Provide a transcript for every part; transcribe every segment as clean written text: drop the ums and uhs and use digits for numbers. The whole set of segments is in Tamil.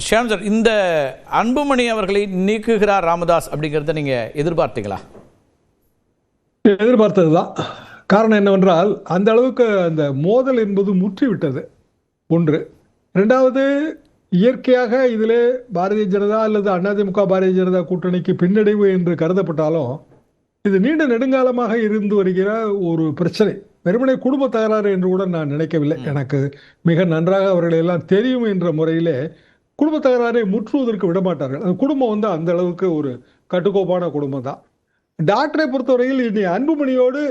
ஷியாம் சார், இந்த அன்புமணி அவர்களை நீக்குகிறார் ராமதாஸ் அப்படிங்கிறத நீங்க எதிர்பார்த்தீங்களா? எதிர்பார்த்ததுதான். காரணம் என்னவென்றால் அந்த அளவுக்கு அந்த மோதல் என்பது முற்றிவிட்டது. ஒன்று. இரண்டாவது, இயற்கையாக இதிலே பாரதிய ஜனதா அல்லது அதிமுக பாரதிய ஜனதா கூட்டணிக்கு பின்னடைவு என்று கருதப்பட்டாலும் இது நீண்ட நெடுங்காலமாக இருந்து வருகிற ஒரு பிரச்சனை. வெறுமனே குடும்ப தகராறு என்று கூட நான் நினைக்கவில்லை. எனக்கு மிக நன்றாக அவர்களை எல்லாம் தெரியும் என்ற முறையிலே குடும்ப தகராறை முற்றுவதற்கு விடமாட்டார்கள். அந்த குடும்பம் அந்த அளவுக்கு ஒரு கட்டுக்கோப்பான குடும்பம் தான். டாக்டரை பொறுத்தவரையில் இனி அன்புமணியோடு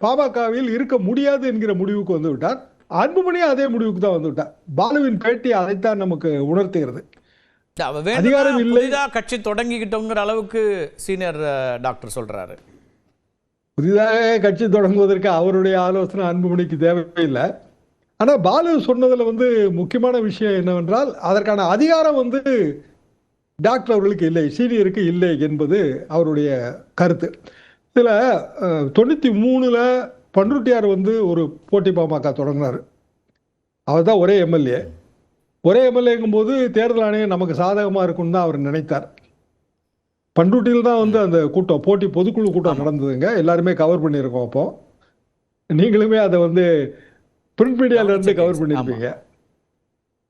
பாமகவில் இருக்க முடியாது என்கிற முடிவுக்கு வந்து விட்டார். அன்புமணியும் அதே முடிவுக்கு தான் வந்து விட்டார். பாலுவின் பேட்டி அதைத்தான் நமக்கு உணர்த்துகிறது. அதிகாரம் இல்லை, கட்சி தொடங்கிக்கிட்டோங்கிற அளவுக்கு சீனியர் டாக்டர் சொல்றாரு. புதிதாக கட்சி தொடங்குவதற்கு அவருடைய ஆலோசனை அன்புமணிக்கு தேவையில்லை. ஆனால் பாலு சொன்னதில் முக்கியமான விஷயம் என்னவென்றால் அதற்கான அதிகாரம் டாக்டர் அவர்களுக்கு இல்லை, சீனியருக்கு இல்லை என்பது அவருடைய கருத்து. இதில் 93 பண்ருட்டியார் ஒரு போட்டி பாமக தொடங்கினார். அவர் தான் ஒரே எம்எல்ஏ. ஒரே எம்எல்ஏங்கும் போது தேர்தல் ஆணையம் நமக்கு சாதகமாக இருக்குன்னு தான் அவர் நினைத்தார். பண்ருட்டியில் தான் அந்த கூட்டம், போட்டி பொதுக்குழு கூட்டம் நடந்ததுங்க. எல்லாருமே கவர் பண்ணியிருக்கோம். அப்போ நீங்களுமே அதை பிரிண்ட் மீடியால இருந்து கவர் பண்ணியிருப்பீங்க.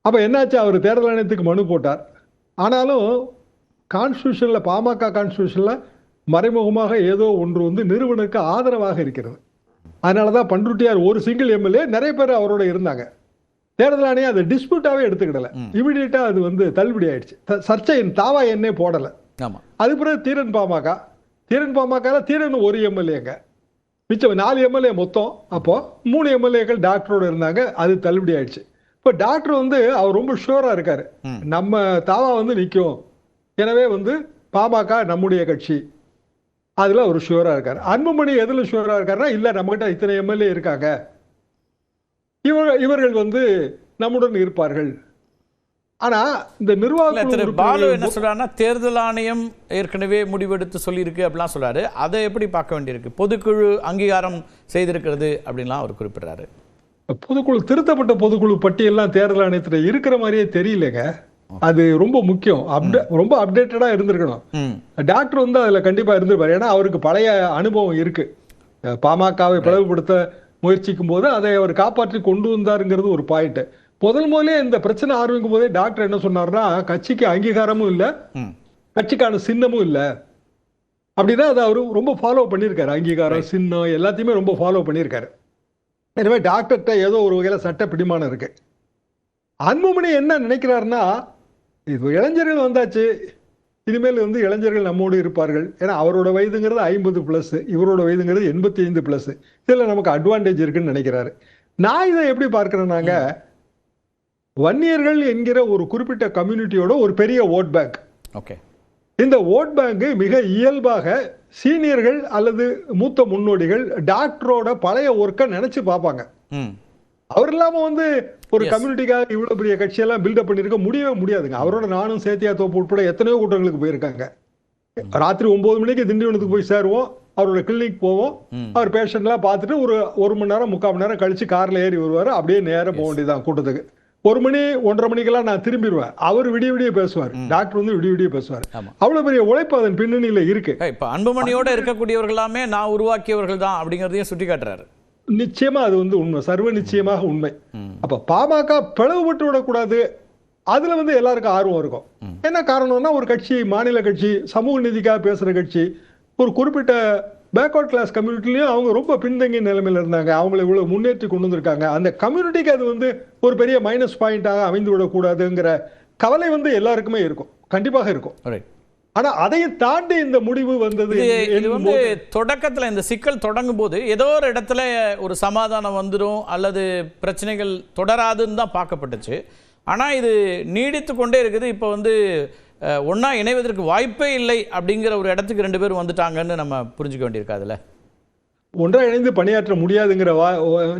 அப்போ என்னாச்சு, அவர் தேர்தல் ஆணையத்துக்கு மனு போட்டார். ஆனாலும் கான்ஸ்டியூஷனில், பாமக கான்ஸ்டியூஷனில் மறைமுகமாக ஏதோ ஒன்று நிறுவனருக்கு ஆதரவாக இருக்கிறது. அதனால தான் பண்ருட்டியார் ஒரு சிங்கிள் எம்எல்ஏ, நிறைய பேர் அவரோட இருந்தாங்க. தேர்தல் ஆணையம் அதை டிஸ்பியூட்டாகவே எடுத்துக்கிடலை. இமீடியட்டாக அது தள்ளுபடி ஆயிடுச்சு. சர்ச்சையின் தாவா எண்ணே போடலை. அது பிறகு தீரன் பாமக தீரன் ஒரு எம்எல்ஏங்க, மிச்சம் 4 எம்எல்ஏ மொத்தம். அப்போ 3 எம்எல்ஏக்கள் டாக்டரோட இருந்தாங்க. அது தள்ளுபடி ஆயிடுச்சு. இப்போ டாக்டர் அவர் ரொம்ப ஷுவரா இருக்காரு, நம்ம தாவா நிற்கும், எனவே பாமக நம்முடைய கட்சி, அதுல அவர் ஷுவரா இருக்காரு. அன்புமணி எதுல ஷுவரா இருக்காருன்னா, இல்ல நம்மகிட்ட இத்தனை எம்எல்ஏ இருக்காங்க, இவர்கள் நம்முடன் இருப்பார்கள். ஆனா இந்த நிர்வாக பாலு என்ன சொல்றாருன்னா, தேர்தல் ஆணையம் ஏற்கனவே முடிவெடுத்து சொல்லியிருக்கு அப்படிலாம் சொல்றாரு. அதை எப்படி பார்க்க வேண்டியிருக்கு? பொதுக்குழு அங்கீகாரம் செய்திருக்கிறது அப்படின்லாம் அவர் குறிப்பிடுறாரு. பொதுக்குழு, திருத்தப்பட்ட பொதுக்குழு பட்டியெல்லாம் தேர்தல் ஆணையத்தில் இருக்கிற மாதிரியே தெரியலங்க. அது ரொம்ப முக்கியம். ரொம்ப அப்டேட்டடா இருந்திருக்கணும். டாக்டர் அதுல கண்டிப்பா இருந்திருப்பாரு. ஏன்னா அவருக்கு பழைய அனுபவம் இருக்கு. பாமகவை பிளவுபடுத்த முயற்சிக்கும் போது அதை அவர் காப்பாற்றி கொண்டு வந்தாருங்கிறது ஒரு பாயிண்ட். முதலே இந்த பிரச்சனை ஆரம்பிக்கும் போதே டாக்டர் என்ன சொன்னார்னா, கட்சிக்கு அங்கீகாரமும் இல்லை, கட்சிக்கான சின்னமும் இல்லை அப்படின்னா அதை அவரு ரொம்ப ஃபாலோ பண்ணியிருக்காரு. அங்கீகாரம், சின்னம் எல்லாத்தையுமே ரொம்ப ஃபாலோ பண்ணியிருக்காரு. எனவே டாக்டர்கிட்ட ஏதோ ஒரு வகையில சட்ட பிடிமானம் இருக்கு. அன்புமணி என்ன நினைக்கிறாருன்னா, இது இளைஞர்கள் வந்தாச்சு, இனிமேல் இளைஞர்கள் நம்மோடு இருப்பார்கள். ஏன்னா அவரோட வயதுங்கிறது 50+, இவரோட வயதுங்கிறது 85+. இதுல நமக்கு அட்வான்டேஜ் இருக்குன்னு நினைக்கிறாரு. நான் இதை எப்படி பார்க்கிறேன்னாங்க, வன்னியர்கள் என்கிற ஒரு குறிப்பிட்ட கம்யூனிட்டியோட ஒரு பெரிய ஓட் பேங்க். இந்த ஓட் பேங்க் மிக இயல்பாக சீனியர்கள் அல்லது மூத்த முன்னோடிகள் டாக்டரோட பழைய ஒர்க்கை நினைச்சு பார்ப்பாங்க. அவர் இல்லாம ஒரு கம்யூனிட்டிக்காக இவ்வளவு பெரிய கட்சியெல்லாம் பில்டப் பண்ணிருக்க முடியவே முடியாதுங்க. அவரோட நானும் சேத்தியா தோப்பு உட்பட எத்தனையோ கூட்டங்களுக்கு போயிருக்காங்க. ராத்திரி 9 மணிக்கு திண்டிவனத்துக்கு போய் சேருவோம், அவரோட கிளினிக் போவோம், அவர் பேஷண்ட்லாம் பார்த்துட்டு ஒரு மணி நேரம் 3/4 மணி நேரம் கழிச்சு கார்ல ஏறி வருவாரு. அப்படியே நேரம் போக வேண்டியதான் கூட்டத்துக்கு. 1 மணி 1:30 மணிக்கெல்லாம் நான் திரும்பிடுவேன். அவர் விடிய பேசுவார், டாக்டர் விடிய பேசுவார். அவ்வளவு பெரிய உழைப்பு அதன் பின்னணியில இருக்கு. இப்ப அன்புமணியோட இருக்கக்கூடியவர்கள் எல்லாமே நான் உருவாக்கியவர்கள் தான் அப்படிங்கறதையும் சுட்டி காட்டுறாரு. நிச்சயமா அது உண்மை, சர்வ நிச்சயமாக உண்மை. அப்ப பாமக பிளவுபட்டு விடக்கூடாது, அதுல எல்லாருக்கும் ஆர்வம் இருக்கும். என்ன காரணம்னா, ஒரு கட்சி, மாநில கட்சி, சமூக நீதிக்காக பேசுற கட்சி, ஒரு குறிப்பிட்ட பேக்வர்ட் கிளாஸ் கம்யூனிட்டிலையும் அவங்க ரொம்ப பின்தங்கிய நிலைமையில இருந்தாங்க. அவங்களை இவ்வளவு முன்னேற்றி கொண்டு வந்திருக்காங்க. அந்த கம்யூனிட்டிக்கு அது ஒரு பெரிய மைனஸ் பாயிண்டாக அமைந்து விடக்கூடாதுங்கிற கவலை எல்லாருக்குமே இருக்கும், கண்டிப்பாக இருக்கும். ஆனா அதையும் தாண்டி இந்த முடிவு வந்தது. தொடக்கத்துல இந்த சிக்கல் தொடங்கும் போது ஏதோ ஒரு இடத்துல ஒரு சமாதானம் வந்துடும் அல்லது பிரச்சனைகள் தொடராதுன்னு தான் பார்க்கப்பட்டுச்சு. ஆனா இது நீடித்து கொண்டே இருக்குது. இப்போ ஒன்னா இணைவதற்கு வாய்ப்பே இல்லை அப்படிங்கிற ஒரு இடத்துக்கு 2 பேரும் வந்துட்டாங்கன்னு நம்ம புரிஞ்சுக்க வேண்டியிருக்காதுல்ல. ஒன்றா இணைந்து பணியாற்ற முடியாதுங்கிற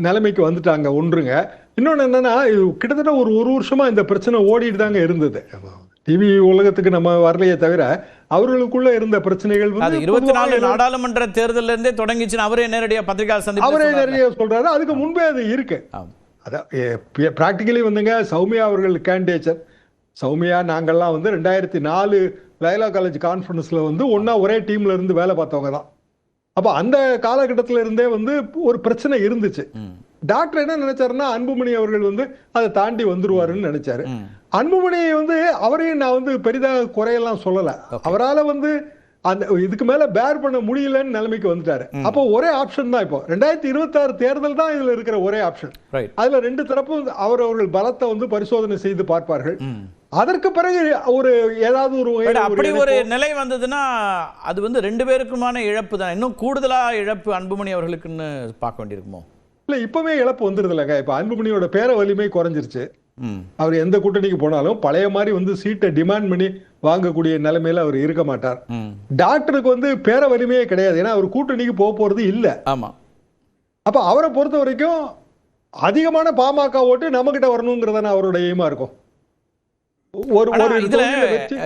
நிலைமைக்கு வந்துட்டாங்க. ஒன்றுங்க. இன்னொன்னு என்னன்னா, கிட்டத்தட்ட ஒரு வருஷமா இந்த பிரச்சனை ஓடிட்டு தாங்க இருந்தது. டிவி உலகத்துக்கு நம்ம வரலையே தவிர அவர்களுக்குள்ள இருந்த பிரச்சனைகள் 24 நாடாளுமன்ற தேர்தலில் இருந்தே தொடங்கிச்சுன்னு அவரே நேரடியா பத்திரிகை சந்திப்பு அவரே நேரடியாக சொல்றாரு. அதுக்கு முன்பே அது இருக்கு. அதான் பிராக்டிகலி சௌமியா அவர்கள் கேண்டிடேச்சர், சௌமியா நாங்கள்லாம் வந்து 2004 லயலா காலேஜ் கான்ஃபரன்ஸ்ல வந்து ஒண்ணா ஒரே டீம்ல இருந்து வேலை பார்த்தவங்க தான். அப்ப அந்த காலகட்டத்தில இருந்தே வந்து ஒரு பிரச்சனை இருந்துச்சு. டாக்டர் என்ன நினைச்சாருன்னா அன்புமணி அவர்கள் வந்து அதை தாண்டி வந்துருவாருன்னு நினைச்சாரு. அன்புமணி வந்து அவரையும் நான் வந்து பெரிதாக குறையெல்லாம் சொல்லல. அவரால வந்து அந்த இதுக்கு மேல பேர் பண்ண முடியலன்னு நிலைமைக்கு வந்துட்டாரு. அப்போ ஒரே ஆப்ஷன் தான், இப்போ 2026 தேர்தல் தான் இதுல இருக்கிற ஒரே ஆப்ஷன். அதுல ரெண்டு தரப்பும் அவர்கள் பலத்தை வந்து பரிசோதனை செய்து பார்ப்பார்கள். அதற்கு பிறகு ஒரு ஏதாவது அப்படி ஒரு நிலை வந்ததுன்னா அது வந்து ரெண்டு பேருக்குமான இழப்பு தான். இன்னும் கூடுதலா இழப்பு அன்புமணி அவர்களுக்குன்னு பார்க்க வேண்டியிருக்குமோ? இல்ல, இப்பவே இழப்பு வந்துருது இல்லைங்க. இப்ப அன்புமணியோட பேர வலிமை குறைஞ்சிருச்சு. அவர் எந்த கூட்டணிக்கு போனாலும் பழைய மாதிரி வந்து சீட்டை டிமாண்ட் பண்ணி வாங்கக்கூடிய நிலைமையில அவர் இருக்க மாட்டார். டாக்டருக்கு வந்து பேர வலிமையே கிடையாது, ஏன்னா அவர் கூட்டணிக்கு போக போறது இல்ல. ஆமா. அப்ப அவரை பொறுத்த வரைக்கும் அதிகமான பாமக ஓட்டு நம்ம கிட்ட வரணுங்கிறதான அவரோட எய்மா இருக்கும்.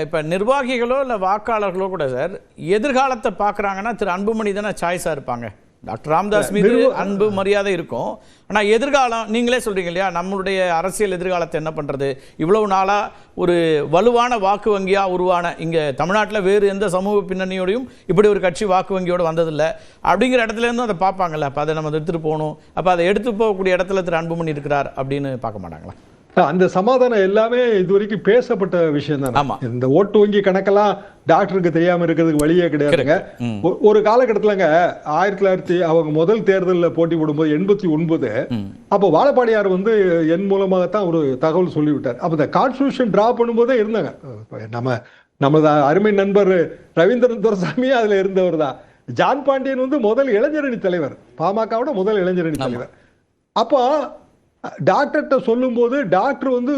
இப்ப நிர்வாகிகளோ இல்ல வாக்காளர்களோ கூட சார் எதிர்காலத்தை பாக்குறாங்கன்னா திரு அன்புமணி தானே சாய்ஸா இருப்பாங்க. டாக்டர் ராமதாஸ் மீது அன்பு மரியாதை இருக்கும், ஆனா எதிர்காலம் நீங்களே சொல்றீங்க இல்லையா, நம்மளுடைய அரசியல் எதிர்காலத்தை என்ன பண்றது, இவ்வளவு நாளா ஒரு வலுவான வாக்கு வங்கியா உருவான இங்க தமிழ்நாட்டில் வேறு எந்த சமூக பின்னணியோடையும் இப்படி ஒரு கட்சி வாக்கு வங்கியோடு வந்ததில்லை அப்படிங்கிற இடத்துல இருந்து அதை பார்ப்பாங்கல்ல. அப்ப அதை நம்ம எடுத்துட்டு போகணும், அப்ப அதை எடுத்து போகக்கூடிய இடத்துல திரு அன்புமணி இருக்கிறார் அப்படின்னு பார்க்க மாட்டாங்களா? அந்த சமாதானம் எல்லாமே இதுவரைக்கும் பேசப்பட்ட விஷயம் தான். இந்த ஓட்டு வங்கி கணக்கெல்லாம் டாக்டருக்கு தெரியாம இருக்கிறதுக்கு வழியே கிடையாதுங்க. ஒரு காலகட்டத்திலங்க 1900 அவங்க முதல் தேர்தலில் போட்டி போடும்போது 89 அப்போ வாழப்பாடியார் வந்து என் மூலமாகத்தான் ஒரு தகவல் சொல்லிவிட்டார். அப்ப இந்த கான்ஸ்டிடியூஷன் டிரா பண்ணும்போதே இருந்தாங்க. நமது அருமை நண்பர் ரவீந்திரன் துரைசாமி அதுல இருந்தவர் தான். ஜான் பாண்டியன் வந்து முதல் இளைஞரணி தலைவர், பாமகவோட முதல் இளைஞரணி தலைவர். அப்போ டாக்டர்கிட்ட சொல்லும் போது டாக்டர் வந்து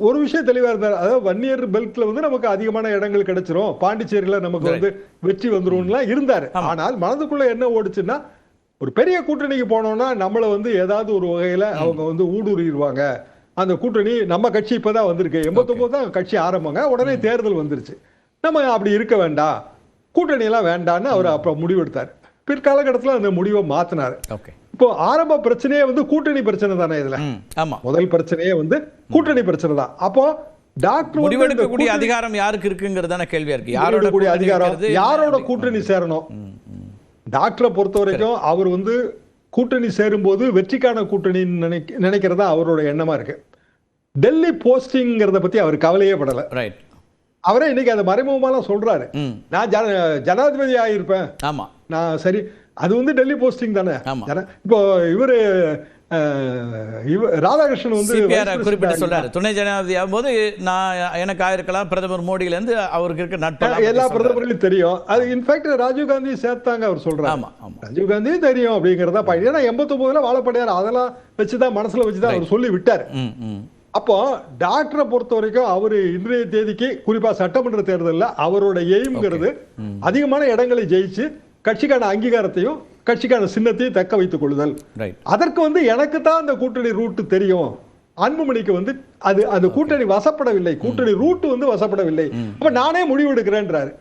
ஒரு விஷயம் தெளிவா இருந்தார். அதாவது வன்னியர் பெல்ட்ல வந்து நமக்கு அதிகமான இடங்கள் கிடைச்சிரும், பாண்டிச்சேரியில நமக்கு வந்து வெற்றி வந்துரும்லாம் இருந்தாரு. ஆனால் மனதுக்குள்ள என்ன ஓடுச்சுன்னா, ஒரு பெரிய கூட்டணிக்கு போனோம்னா நம்மளை வந்து ஏதாவது ஒரு வகையில அவங்க வந்து ஊடுருவிடுவாங்க. அந்த கூட்டணி நம்ம கட்சி இப்பதான் வந்திருக்கு, 89 தான் கட்சி ஆரம்பங்க, உடனே தேர்தல் வந்துருச்சு, நம்ம அப்படி இருக்க வேண்டாம், கூட்டணி எல்லாம் வேண்டான்னு அவர் அப்ப முடிவெடுத்தார். பிற்காலகட்டத்தில் அந்த முடிவை மாத்தினாரு. இப்போ ஆரம்ப பிரச்சனையே வந்து கூட்டணி பிரச்சனை தானே. இதுல முதல் பிரச்சனையே வந்து கூட்டணி பிரச்சனை தான். அப்போ டாக்டர் முடிவெடுக்கக்கூடிய அதிகாரம் யாருக்கு இருக்குங்கிறதான கேள்வியா இருக்கு. யாரோட அதிகாரம், யாரோட கூட்டணி சேரணும். டாக்டரை பொறுத்த வரைக்கும் அவர் வந்து கூட்டணி சேரும் போது வெற்றிக்கான கூட்டணி நினைக்கிறதா அவரோட எண்ணமா இருக்கு. டெல்லி போஸ்டிங்கிறத பத்தி அவர் கவலையே படல. அவரே இன்னைக்கு அதை மறைமுகமாலாம் சொல்றாரு, நான் ஜனாதிபதி ஆகியிருப்பேன், நான் சரி, அது வந்து டெல்லி போஸ்டிங் தானே. இப்போ இவரு ராதாகிருஷ்ணன் வந்து குறிப்பிட்டு சொல்றாரு, துணை ஜனாதிபதி ஆகும்போது நான் எனக்கு ஆயிருக்கலாம், பிரதமர் மோடியில இருந்து அவருக்கு இருக்க நட்பு எல்லா பிரதமர்களும் தெரியும். அது இன்ஃபேக்ட் ராஜீவ் காந்தி சேர்த்தாங்க அவர் சொல்றாரு. ராஜீவ் காந்தியும் தெரியும் அப்படிங்கறதா பாயிண்ட். ஏன்னா 89 வாழப்படையார் அதெல்லாம் வச்சுதான் மனசுல வச்சுதான் அவர் சொல்லி விட்டாரு. அப்போ டாக்டரை பொறுத்த வரைக்கும் அவரு இன்றைய தேதிக்கு குறிப்பா சட்டமன்ற தேர்தலில் அவரோட எய்ம்ங்கிறது அதிகமான இடங்களை ஜெயிச்சு கட்சிக்கான அங்கீகாரத்தையும் கட்சிக்கான சின்னத்தையும் தக்க வைத்துக் கொள்ளுதல். அதற்கு வந்து எனக்கு தான் அந்த கூட்டணி ரூட் தெரியும், அன்புமணிக்கு வந்து அது அந்த கூட்டணி வசப்படவில்லை, கூட்டணி ரூட் வந்து வசப்படவில்லை, அப்ப நானே முடிவெடுக்கிறேன்றாரு.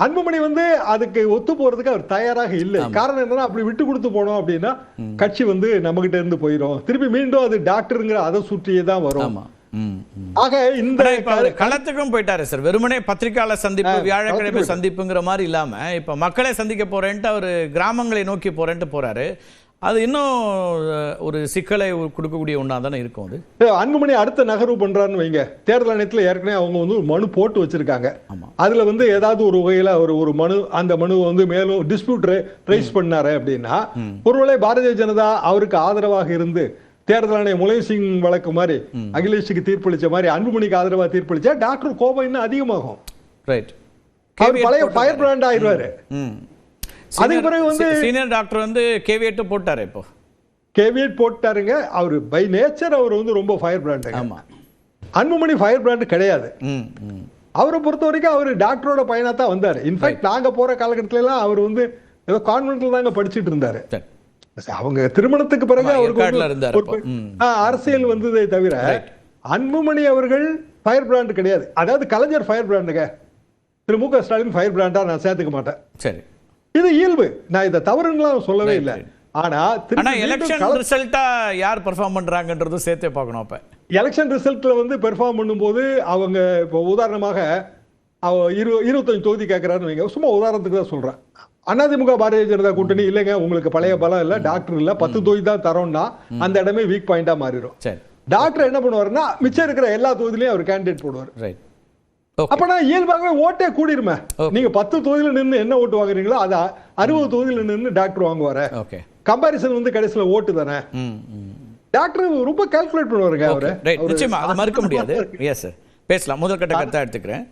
அன்புமணி வந்து அதுக்கு ஒத்து போறதுக்கு அவர் தயாராக இல்லை. காரணம் என்னன்னா, அப்படி விட்டு கொடுத்து போனோம் அப்படின்னா கட்சி வந்து நம்ம கிட்ட இருந்து போயிடும், திருப்பி மீண்டும் அது டாக்டருங்கிற அதை சுற்றியே தான் வரும். ஆக இந்த களத்துக்கும் போயிட்டாரு சார். வெறுமனே பத்திரிகையாளர் சந்திப்பு, வியாழக்கிழமை சந்திப்புங்கிற மாதிரி இல்லாம இப்ப மக்களை சந்திக்க போறேன்ட்டு அவரு கிராமங்களை நோக்கி போறேன்ட்டு போறாரு. அது இன்னும் ஒரு சிக்கலை கொடுக்கக்கூடிய ஒன்றா தானே இருக்கும். அது அன்புமணி அடுத்த நகர்வு பண்றாருன்னு வைங்க, தேர்தல் ஆணையத்தில் ஏற்கனவே அவங்க வந்து ஒரு மனு போட்டு வச்சிருக்காங்க. அதுல வந்து ஏதாவது ஒரு வகையில ஒரு மனு, அந்த மனுவை வந்து மேலும் டிஸ்பியூட் ரைஸ் பண்ணாரு அப்படின்னா, ஒருவேளை பாரதிய ஜனதா அவருக்கு ஆதரவாக இருந்து தேர்தல் ஆணைய முலாயம் சிங் வழக்கு மாதிரி அகிலேஷுக்கு தீர்ப்பளிச்ச மாதிரி அன்புமணிக்கு ஆதரவா தீர்ப்பளிச்சா டாக்டர் கோபம் இன்னும் அதிகமாகும். பழைய ஃபயர் பிராண்ட் ஆயிடுவாரு. அதுக்கு பிறகு வந்து சீனியர் டாக்டர் வந்து கேவியட் போட்டாரு. இப்போ கேவியட் போட்டாருங்க. அவர் பை நேச்சர் அவர் வந்து ரொம்ப fire brand. Anbumani fire brand கிடையாது. அவரை பொறுத்த வரைக்கும் அவர் டாக்டரோட பையனா தான் வந்தாரு. இன்ஃபேக்ட் நாங்க போற காலகட்டத்துல எல்லாம் அவர் வந்து ஏதோ கான்வென்ட்ல தாங்க படிச்சுட்டு இருந்தாரு. அவங்க திருமணத்துக்கு பிறகு அவருக்கு அரசியல் வந்ததை தவிர அன்புமணி அவர்கள் ஃபயர் பிராண்ட் கிடையாது. அதாவது கலைஞர் ஃபயர் பிராண்டுங்க, திரு மு க ஸ்டாலின் ஃபயர் பிராண்டா நான் சேர்த்துக்க மாட்டேன். சரி, இது இயல்பு, நான் இதை தவறுங்களாம் சொல்லவே இல்லை. ஆனா எலெக்ஷன் ரிசல்ட்டா யார் பெர்ஃபார்ம் பண்றாங்கன்றதும் சேர்த்தே பார்க்கணும். அப்ப எலெக்ஷன் ரிசல்ட்ல வந்து பெர்ஃபார்ம் பண்ணும்போது அவங்க இப்போ உதாரணமாக 25 தொகுதி கேட்கிறாருன்னு வைங்க, சும்மா உதாரணத்துக்கு தான் சொல்றேன். அதிமுக பாரதிய ஜனதா கூட்டணி இல்லைங்க, உங்களுக்கு பழைய பலம் இல்ல, டாக்டர் இல்ல, 10 தொகுதி தான் தரோம்னா அந்த இடமே வீக் பாயிண்டா மாறிடும். டாக்டர் என்ன பண்ணுவாருன்னா மிச்சம் இருக்கிற எல்லா தொகுதியிலையும் அவர் கேண்டிடேட் போடுவார். அப்பனா இயல்பாகவே ஓட்டே கூடிருமே. நீங்க 10 தொகுதியில நின்று என்ன ஓட்டு வாங்குறீங்களோ அதை 60 தொகுதியில நின்று டாக்டர் வாங்குவாரு. கம்பாரிசன் வந்து கடைசியில ஓட்டு தானே. டாக்டர் ரொம்ப கால்குலேட் பண்ணுவாருங்க அவரு. நிச்சயமா அதை மறுக்க முடியாது. பேசலாம். முதல் கட்ட கருத்தா எடுத்துக்கிறேன்.